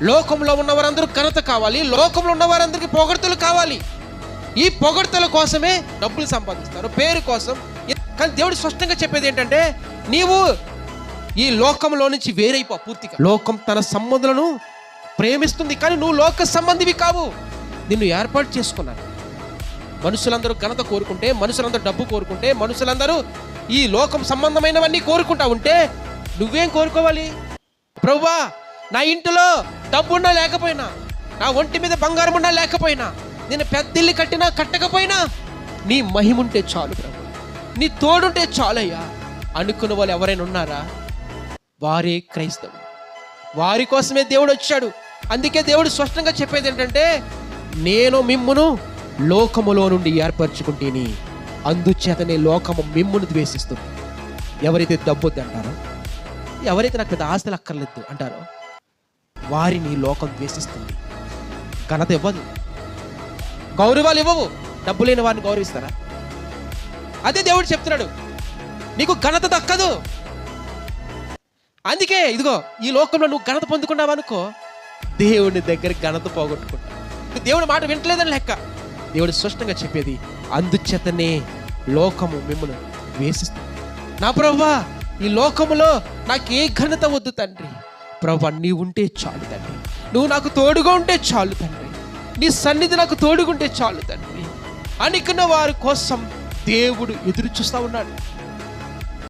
లోకంలో ఉన్నవారందరూ ఘనత కావాలి, లోకంలో ఉన్నవారందరికీ పొగడ్తలు కావాలి. ఈ పొగడ్తల కోసమే డబ్బులు సంపాదిస్తారు, పేరు కోసం. కానీ దేవుడు స్పష్టంగా చెప్పేది ఏంటంటే, నీవు ఈ లోకంలో నుంచి వేరైపో పూర్తిగా. లోకం తన సంబంధులను ప్రేమిస్తుంది, కానీ నువ్వు లోక సంబంధివి కావు. నిన్ను ఏర్పాటు చేసుకున్నాను. మనుషులందరూ ఘనత కోరుకుంటే, మనుషులందరూ డబ్బు కోరుకుంటే, మనుషులందరూ ఈ లోకం సంబంధమైనవన్నీ కోరుకుంటా ఉంటే నువ్వేం కోరుకోవాలి? ప్రభువా, నా ఇంటిలో డబ్బున్నా లేకపోయినా, నా ఒంటి మీద బంగారం ఉన్నా లేకపోయినా, నేను పెద్దిల్లు కట్టినా కట్టకపోయినా, నీ మహిముంటే చాలు ప్రభు, నీ తోడుంటే చాలయ్యా అనుకున్న వాళ్ళు ఎవరైనా ఉన్నారా? వారే క్రైస్తవులు. వారి కోసమే దేవుడు వచ్చాడు. అందుకే దేవుడు స్పష్టంగా చెప్పేది ఏంటంటే, నేను మిమ్మును లోకములో నుండి ఏర్పరచుకుంటేని, అందుచేతనే లోకము మిమ్మును ద్వేషిస్తుంది. ఎవరైతే డబ్బొద్దు అంటారో, ఎవరైతే నాకు పెద్ద ఆస్తులు అక్కర్లేదు అంటారో, వారిని లోకం ద్వేషిస్తుంది. ఘనత ఇవ్వదు, గౌరవాలు ఇవ్వవు. డబ్బు లేని వారిని గౌరవిస్తారా? అదే దేవుడు చెప్తున్నాడు, నీకు ఘనత దక్కదు. అందుకే ఇదిగో, ఈ లోకంలో నువ్వు ఘనత పొందుకున్నావు అనుకో, దేవుని దగ్గర ఘనత పోగొట్టుకుంటావు. దేవుడి మాట వింటలేదని లెక్క. దేవుడు స్పష్టంగా చెప్పేది, అందుచేతనే లోకము మిమ్మల్ని ద్వేషిస్తుంది. నా ప్రభువా, ఈ లోకములో నాకు ఏ ఘనత వద్దు తండ్రి. ప్రభువా, నీవు ఉంటే చాలు తండ్రి, నువ్వు నాకు తోడుగా ఉంటే చాలు తండ్రి, నీ సన్నిధి నాకు తోడుగుంటే చాలు తండ్రి అనుకున్న వారి కోసం దేవుడు ఎదురు చూస్తూ ఉన్నాడు.